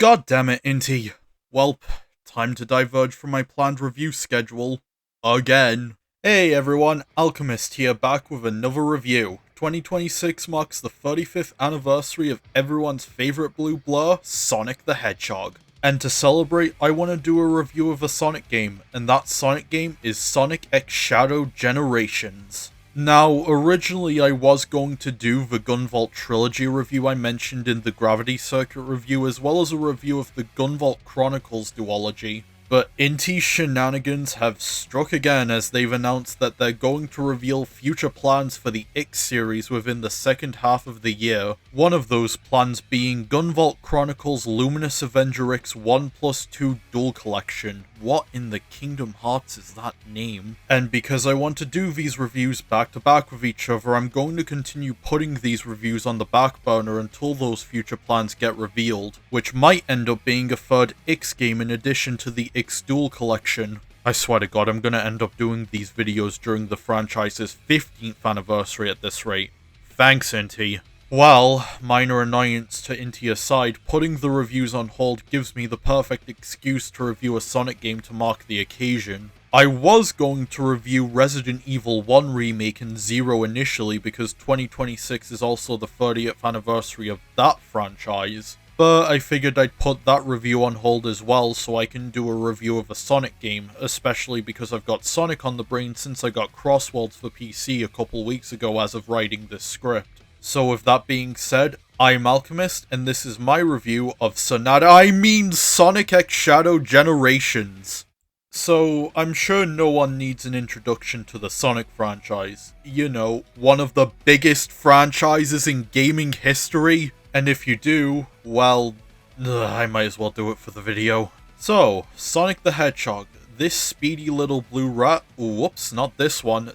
God damn it, Inti. Welp, time to diverge from my planned review schedule. Again. Hey everyone, Alchemist here, back with another review. 2026 marks the 35th anniversary of everyone's favorite blue blur, Sonic the Hedgehog. And to celebrate, I want to do a review of a Sonic game, and that Sonic game is Sonic X Shadow Generations. Now, originally I was going to do the Gunvolt Trilogy review I mentioned in the Gravity Circuit review, as well as a review of the Gunvolt Chronicles duology, but Inti's shenanigans have struck again as they've announced that they're going to reveal future plans for the X series within the second half of the year, one of those plans being Gunvolt Chronicles Luminous Avenger X 1+2 Dual Collection. What in the Kingdom Hearts is that name? And because I want to do these reviews back to back with each other, I'm going to continue putting these reviews on the back burner until those future plans get revealed, which might end up being a third X game in addition to the X Dual Collection. I swear to God, I'm gonna end up doing these videos during the franchise's 15th anniversary at this rate. Thanks, Inti. Well, minor annoyance to Inti aside, putting the reviews on hold gives me the perfect excuse to review a Sonic game to mark the occasion. I was going to review Resident Evil 1 Remake and Zero initially because 2026 is also the 30th anniversary of that franchise, but I figured I'd put that review on hold as well so I can do a review of a Sonic game, especially because I've got Sonic on the brain since I got Crossworlds for PC a couple weeks ago as of writing this script. So with that being said, I'm Alchemist, and this is my review of Sonic X Shadow Generations. So, I'm sure no one needs an introduction to the Sonic franchise. You know, one of the biggest franchises in gaming history. And if you do, well, I might as well do it for the video. So, Sonic the Hedgehog. This speedy little blue rat, whoops, not this one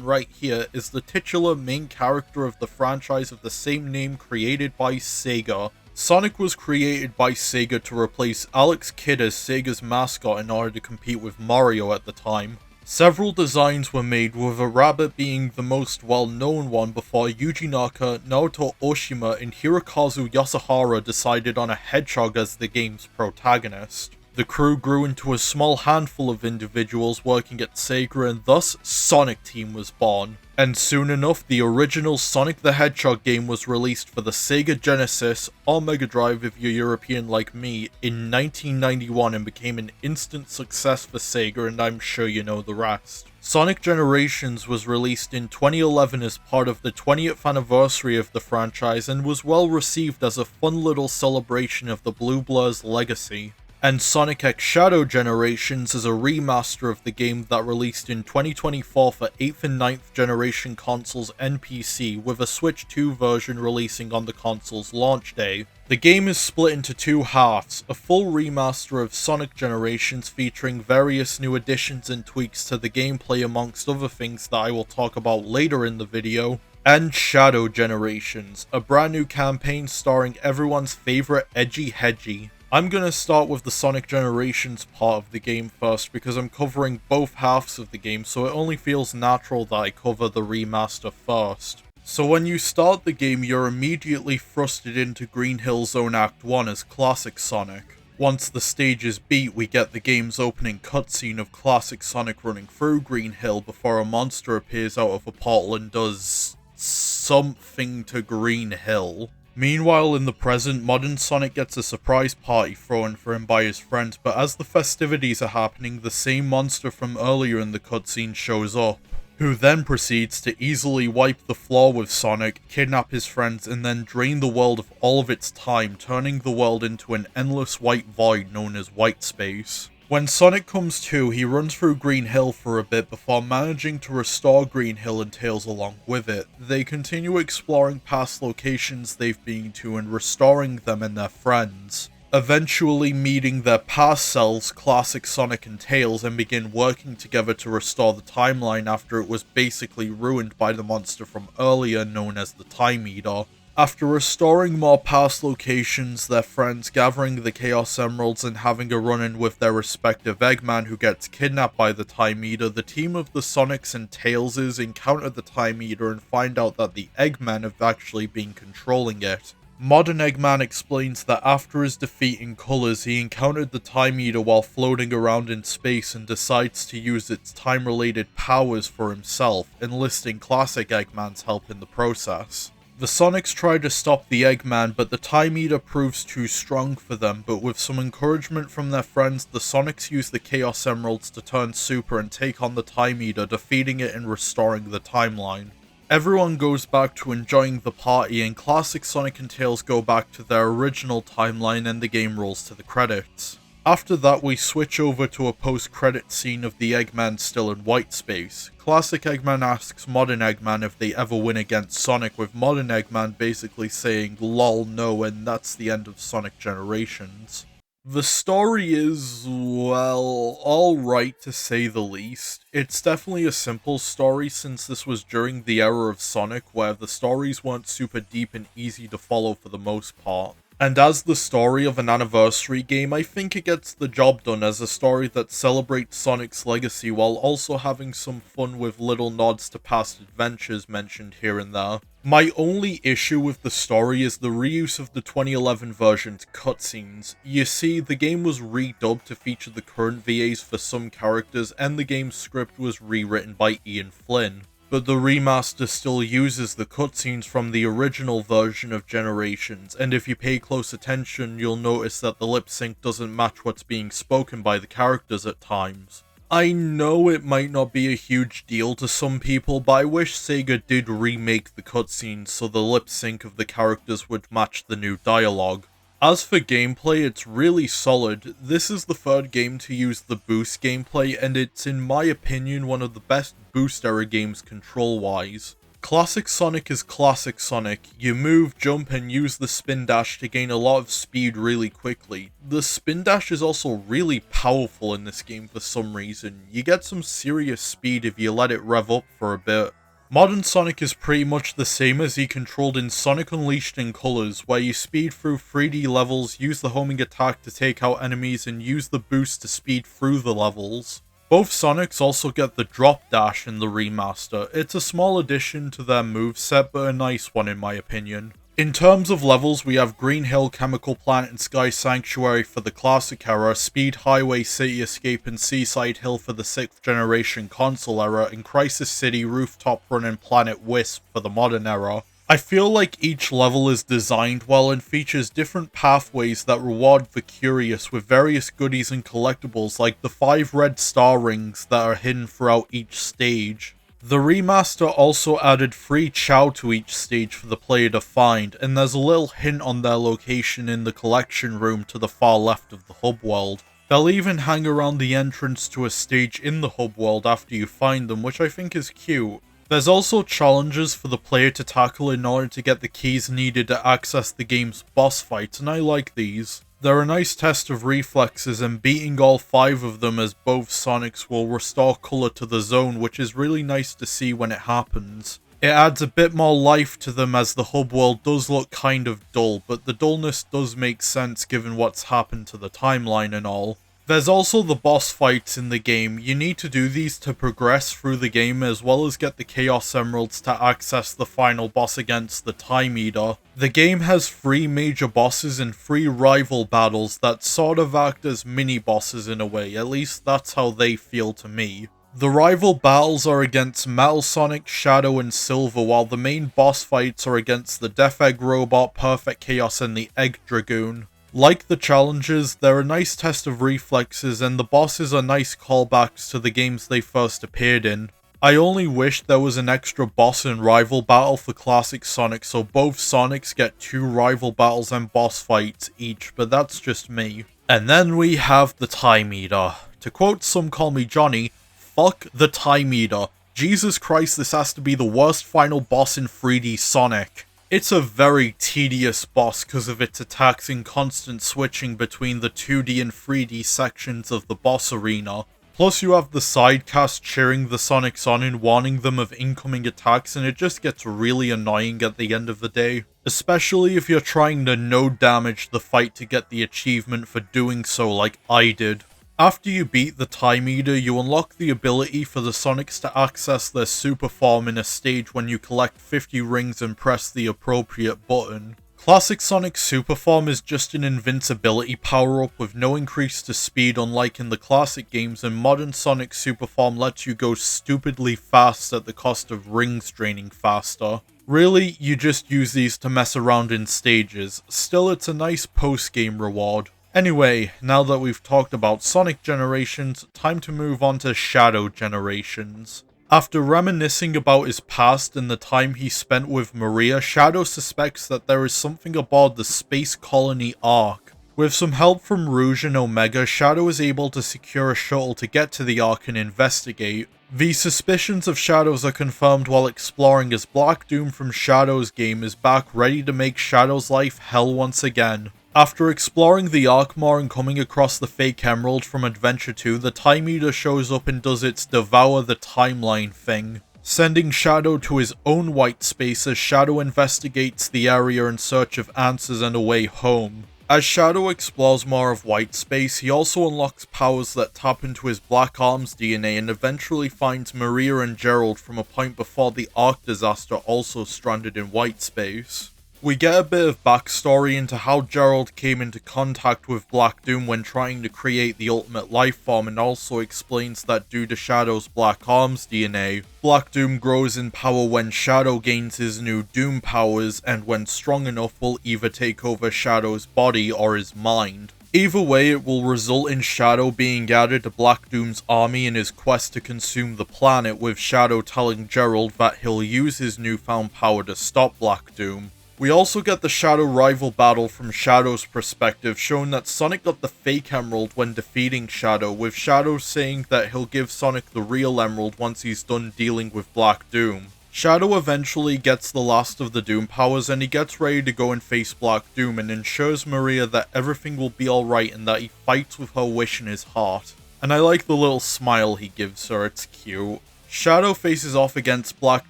right here, is the titular main character of the franchise of the same name created by Sega. Sonic was created by Sega to replace Alex Kidd as Sega's mascot in order to compete with Mario at the time. Several designs were made, with a rabbit being the most well-known one before Yuji Naka, Naoto Oshima, and Hirokazu Yasuhara decided on a hedgehog as the game's protagonist. The crew grew into a small handful of individuals working at Sega, and thus Sonic Team was born. And soon enough, the original Sonic the Hedgehog game was released for the Sega Genesis, or Mega Drive if you're European like me, in 1991 and became an instant success for Sega, and I'm sure you know the rest. Sonic Generations was released in 2011 as part of the 20th anniversary of the franchise and was well received as a fun little celebration of the Blue Blur's legacy. And Sonic X Shadow Generations is a remaster of the game that released in 2024 for 8th and 9th generation consoles and PC, with a Switch 2 version releasing on the console's launch day. The game is split into two halves, a full remaster of Sonic Generations featuring various new additions and tweaks to the gameplay amongst other things that I will talk about later in the video, and Shadow Generations, a brand new campaign starring everyone's favourite Edgy Hedgie. I'm gonna start with the Sonic Generations part of the game first because I'm covering both halves of the game, so it only feels natural that I cover the remaster first. So when you start the game, you're immediately thrusted into Green Hill Zone Act 1 as classic Sonic. Once the stage is beat, we get the game's opening cutscene of classic Sonic running through Green Hill before a monster appears out of a portal and does something to Green Hill. Meanwhile, in the present, modern Sonic gets a surprise party thrown for him by his friends, but as the festivities are happening, the same monster from earlier in the cutscene shows up, who then proceeds to easily wipe the floor with Sonic, kidnap his friends, and then drain the world of all of its time, turning the world into an endless white void known as white space. When Sonic comes to, he runs through Green Hill for a bit before managing to restore Green Hill and Tails along with it. They continue exploring past locations they've been to and restoring them and their friends, eventually meeting their past selves, classic Sonic and Tails, and begin working together to restore the timeline after it was basically ruined by the monster from earlier known as the Time Eater. After restoring more past locations, their friends gathering the Chaos Emeralds and having a run-in with their respective Eggman who gets kidnapped by the Time Eater, the team of the Sonics and Tailses encounter the Time Eater and find out that the Eggman have actually been controlling it. Modern Eggman explains that after his defeat in Colors, he encountered the Time Eater while floating around in space and decides to use its time-related powers for himself, enlisting classic Eggman's help in the process. The Sonics try to stop the Eggman, but the Time Eater proves too strong for them, but with some encouragement from their friends, the Sonics use the Chaos Emeralds to turn super and take on the Time Eater, defeating it and restoring the timeline. Everyone goes back to enjoying the party, and classic Sonic and Tails go back to their original timeline and the game rolls to the credits. After that, we switch over to a post-credit scene of the Eggman still in white space. Classic Eggman asks Modern Eggman if they ever win against Sonic, with Modern Eggman basically saying lol no, and that's the end of Sonic Generations. The story is, well, alright to say the least. It's definitely a simple story since this was during the era of Sonic where the stories weren't super deep and easy to follow for the most part. And as the story of an anniversary game, I think it gets the job done as a story that celebrates Sonic's legacy while also having some fun with little nods to past adventures mentioned here and there. My only issue with the story is the reuse of the 2011 version's cutscenes. You see, the game was redubbed to feature the current VAs for some characters, and the game's script was rewritten by Ian Flynn. But the remaster still uses the cutscenes from the original version of Generations, and if you pay close attention, you'll notice that the lip sync doesn't match what's being spoken by the characters at times. I know it might not be a huge deal to some people, but I wish Sega did remake the cutscenes so the lip sync of the characters would match the new dialogue. As for gameplay, it's really solid. This is the third game to use the boost gameplay, and it's in my opinion one of the best boost era games control-wise. Classic Sonic is classic Sonic. You move, jump, and use the spin dash to gain a lot of speed really quickly. The spin dash is also really powerful in this game for some reason. You get some serious speed if you let it rev up for a bit. Modern Sonic is pretty much the same as he controlled in Sonic Unleashed in Colors, where you speed through 3D levels, use the homing attack to take out enemies, and use the boost to speed through the levels. Both Sonics also get the drop dash in the remaster. It's a small addition to their moveset, but a nice one in my opinion. In terms of levels, we have Green Hill, Chemical Plant, and Sky Sanctuary for the classic era, Speed Highway, City Escape, and Seaside Hill for the 6th generation console era, and Crisis City, Rooftop Run, and Planet Wisp for the modern era. I feel like each level is designed well and features different pathways that reward the curious with various goodies and collectibles like the 5 red star rings that are hidden throughout each stage. The remaster also added free chow to each stage for the player to find, and there's a little hint on their location in the collection room to the far left of the hub world. They'll even hang around the entrance to a stage in the hub world after you find them, which I think is cute. There's also challenges for the player to tackle in order to get the keys needed to access the game's boss fights, and I like these. They're a nice test of reflexes, and beating all 5 of them as both Sonics will restore colour to the zone, which is really nice to see when it happens. It adds a bit more life to them as the hub world does look kind of dull, but the dullness does make sense given what's happened to the timeline and all. There's also the boss fights in the game. You need to do these to progress through the game as well as get the Chaos Emeralds to access the final boss against the Time Eater. The game has 3 major bosses and 3 rival battles that sort of act as mini-bosses in a way, at least that's how they feel to me. The rival battles are against Metal Sonic, Shadow, and Silver, while the main boss fights are against the Death Egg Robot, Perfect Chaos, and the Egg Dragoon. Like the challenges, they're a nice test of reflexes, and the bosses are nice callbacks to the games they first appeared in. I only wish there was an extra boss and rival battle for classic Sonic so both Sonics get 2 rival battles and boss fights each, but that's just me. And then we have the Time Eater. To quote Some Call Me Johnny, fuck the Time Eater. Jesus Christ, this has to be the worst final boss in 3D Sonic. It's a very tedious boss because of its attacks and constant switching between the 2D and 3D sections of the boss arena. Plus you have the sidecast cheering the Sonics on and warning them of incoming attacks, and it just gets really annoying at the end of the day. Especially if you're trying to no damage the fight to get the achievement for doing so like I did. After you beat the Time Eater, you unlock the ability for the Sonics to access their super form in a stage when you collect 50 rings and press the appropriate button. Classic Sonic Super Form is just an invincibility power-up with no increase to speed unlike in the classic games, and modern Sonic Super Form lets you go stupidly fast at the cost of rings draining faster. Really, you just use these to mess around in stages. Still, it's a nice post-game reward. Anyway, now that we've talked about Sonic generations, time to move on to Shadow generations. After reminiscing about his past and the time he spent with Maria, Shadow suspects that there is something aboard the Space Colony Ark. With some help from Rouge and Omega, Shadow is able to secure a shuttle to get to the Ark and investigate. The suspicions of Shadows are confirmed while exploring as Black Doom from Shadow's game is back ready to make Shadow's life hell once again. After exploring the Ark more and coming across the fake emerald from Adventure 2, the Time Eater shows up and does its Devour the Timeline thing, sending Shadow to his own white space as Shadow investigates the area in search of answers and a way home. As Shadow explores more of white space, he also unlocks powers that tap into his Black Arms DNA and eventually finds Maria and Gerald from a point before the Ark disaster, also stranded in white space. We get a bit of backstory into how Gerald came into contact with Black Doom when trying to create the ultimate life form, and also explains that due to Shadow's Black Arms DNA, Black Doom grows in power when Shadow gains his new Doom powers, and when strong enough will either take over Shadow's body or his mind. Either way, it will result in Shadow being added to Black Doom's army in his quest to consume the planet, with Shadow telling Gerald that he'll use his newfound power to stop Black Doom. We also get the Shadow rival battle from Shadow's perspective, showing that Sonic got the fake emerald when defeating Shadow, with Shadow saying that he'll give Sonic the real emerald once he's done dealing with Black Doom. Shadow eventually gets the last of the Doom powers and he gets ready to go and face Black Doom and ensures Maria that everything will be alright and that he fights with her wish in his heart. And I like the little smile he gives her, it's cute. Shadow faces off against Black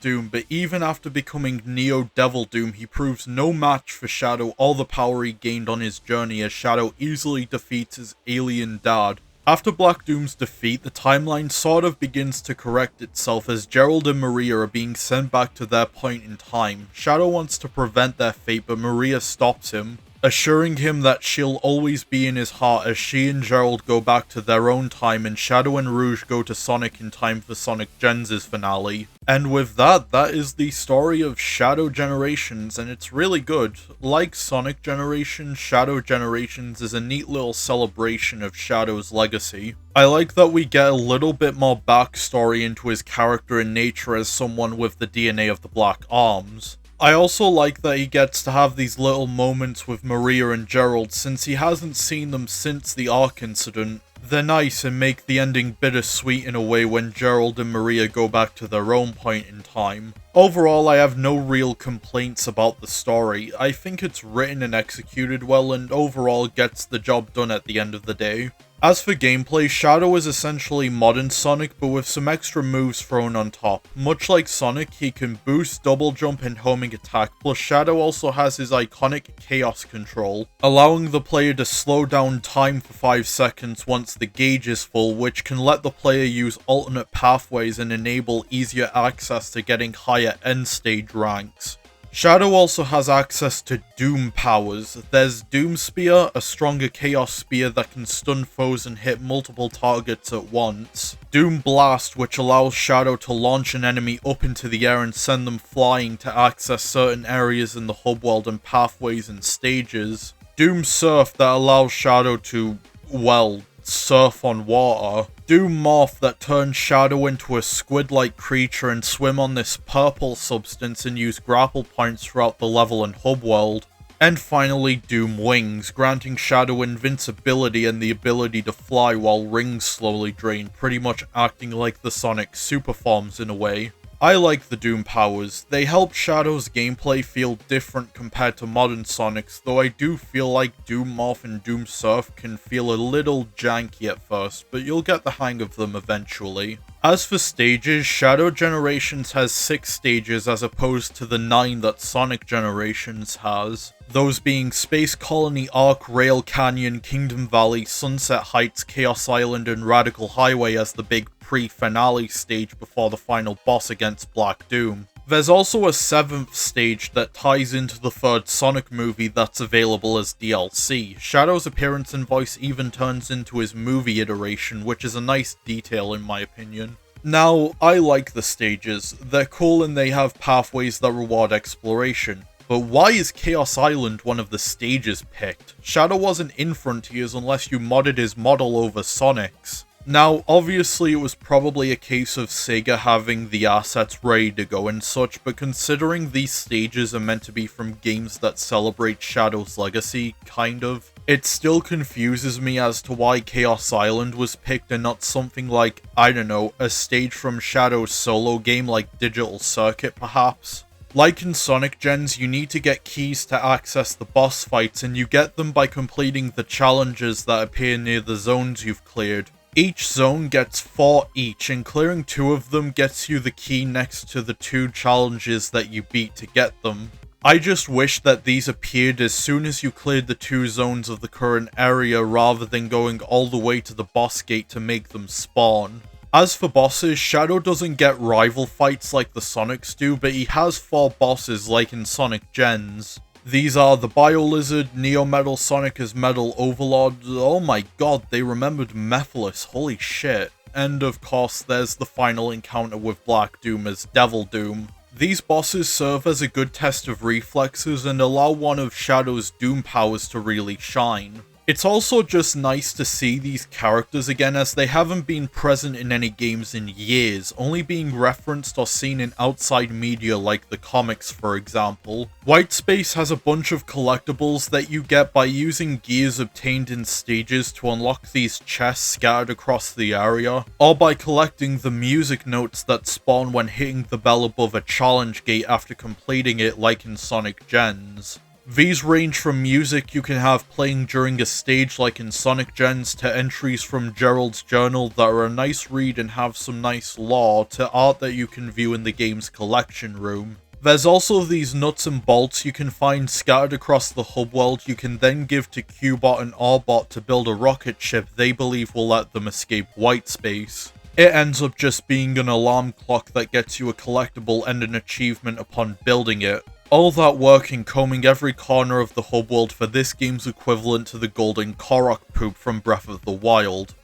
Doom, but even after becoming Neo Devil Doom, he proves no match for Shadow or the power he gained on his journey, as Shadow easily defeats his alien dad. After Black Doom's defeat, the timeline sort of begins to correct itself as Gerald and Maria are being sent back to their point in time. Shadow wants to prevent their fate, but Maria stops him, assuring him that she'll always be in his heart as she and Gerald go back to their own time and Shadow and Rouge go to Sonic in time for Sonic Gens' finale. And with that, that is the story of Shadow Generations, and it's really good. Like Sonic Generations, Shadow Generations is a neat little celebration of Shadow's legacy. I like that we get a little bit more backstory into his character and nature as someone with the DNA of the Black Arms. I also like that he gets to have these little moments with Maria and Gerald since he hasn't seen them since the Ark incident. They're nice and make the ending bittersweet in a way when Gerald and Maria go back to their own point in time. Overall, I have no real complaints about the story. I think it's written and executed well and overall gets the job done at the end of the day. As for gameplay, Shadow is essentially modern Sonic, but with some extra moves thrown on top. Much like Sonic, he can boost, double jump, and homing attack, plus Shadow also has his iconic Chaos Control, allowing the player to slow down time for 5 seconds once the gauge is full, which can let the player use alternate pathways and enable easier access to getting higher end stage ranks. Shadow also has access to Doom powers. There's Doom Spear, a stronger Chaos Spear that can stun foes and hit multiple targets at once. Doom Blast, which allows Shadow to launch an enemy up into the air and send them flying to access certain areas in the hub world and pathways and stages. Doom Surf, that allows Shadow to, well, surf on water. Doom Morph, that turns Shadow into a squid-like creature and swim on this purple substance and use grapple points throughout the level and hub world. And finally, Doom Wings, granting Shadow invincibility and the ability to fly while rings slowly drain, pretty much acting like the Sonic super forms in a way. I like the Doom powers. They help Shadow's gameplay feel different compared to modern Sonic's, though I do feel like Doom Morph and Doom Surf can feel a little janky at first, but you'll get the hang of them eventually. As for stages, Shadow Generations has 6 stages as opposed to the 9 that Sonic Generations has. Those being Space Colony Ark, Rail Canyon, Kingdom Valley, Sunset Heights, Chaos Island, and Radical Highway as the big pre-finale stage before the final boss against Black Doom. There's also a 7th stage that ties into the 3rd Sonic movie that's available as DLC. Shadow's appearance and voice even turns into his movie iteration, which is a nice detail in my opinion. Now, I like the stages. They're cool and they have pathways that reward exploration. But why is Chaos Island one of the stages picked? Shadow wasn't in Frontiers unless you modded his model over Sonic's. Now, obviously it was probably a case of Sega having the assets ready to go and such, but considering these stages are meant to be from games that celebrate Shadow's legacy, kind of, it still confuses me as to why Chaos Island was picked and not something like, I don't know, a stage from Shadow's solo game like Digital Circuit perhaps. Like in Sonic Gens, you need to get keys to access the boss fights, and you get them by completing the challenges that appear near the zones you've cleared. Each zone gets 4 each, and clearing 2 of them gets you the key next to the 2 challenges that you beat to get them. I just wish that these appeared as soon as you cleared the 2 zones of the current area rather than going all the way to the boss gate to make them spawn. As for bosses, Shadow doesn't get rival fights like the Sonics do, but he has 4 bosses like in Sonic Gens. These are the Bio-Lizard, Neo-Metal Sonic as Metal Overlord, oh my god, they remembered Mephiles, holy shit. And of course, there's the final encounter with Black Doom as Devil Doom. These bosses serve as a good test of reflexes and allow one of Shadow's Doom powers to really shine. It's also just nice to see these characters again, as they haven't been present in any games in years, only being referenced or seen in outside media like the comics for example. Whitespace has a bunch of collectibles that you get by using gears obtained in stages to unlock these chests scattered across the area, or by collecting the music notes that spawn when hitting the bell above a challenge gate after completing it like in Sonic Gens. These range from music you can have playing during a stage like in Sonic Gens to entries from Gerald's journal that are a nice read and have some nice lore to art that you can view in the game's collection room. There's also these nuts and bolts you can find scattered across the hub world you can then give to Cubot and Orbot to build a rocket ship they believe will let them escape Whitespace. It ends up just being an alarm clock that gets you a collectible and an achievement upon building it. All that work in combing every corner of the hub world for this game's equivalent to the golden Korok poop from Breath of the Wild.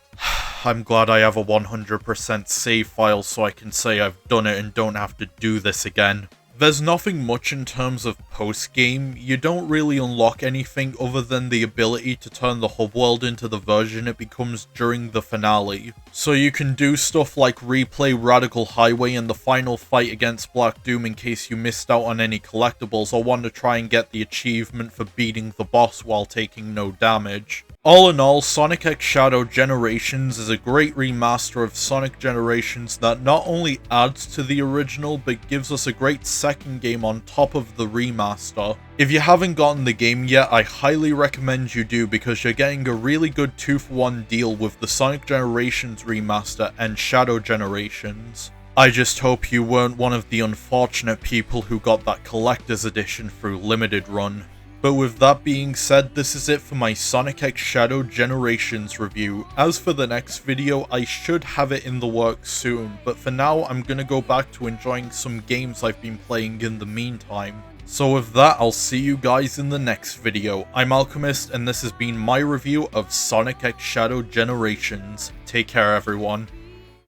I'm glad I have a 100% save file so I can say I've done it and don't have to do this again. There's nothing much in terms of post-game. You don't really unlock anything other than the ability to turn the hub world into the version it becomes during the finale. So you can do stuff like replay Radical Highway and the final fight against Black Doom in case you missed out on any collectibles or want to try and get the achievement for beating the boss while taking no damage. All in all, Sonic X Shadow Generations is a great remaster of Sonic Generations that not only adds to the original, but gives us a great second game on top of the remaster. If you haven't gotten the game yet, I highly recommend you do because you're getting a really good 2-for-1 deal with the Sonic Generations remaster and Shadow Generations. I just hope you weren't one of the unfortunate people who got that collector's edition through limited run. But with that being said, this is it for my Sonic X Shadow Generations review. As for the next video, I should have it in the works soon, but for now I'm gonna go back to enjoying some games I've been playing in the meantime. So with that, I'll see you guys in the next video. I'm Alchemist, and this has been my review of Sonic X Shadow Generations. Take care everyone.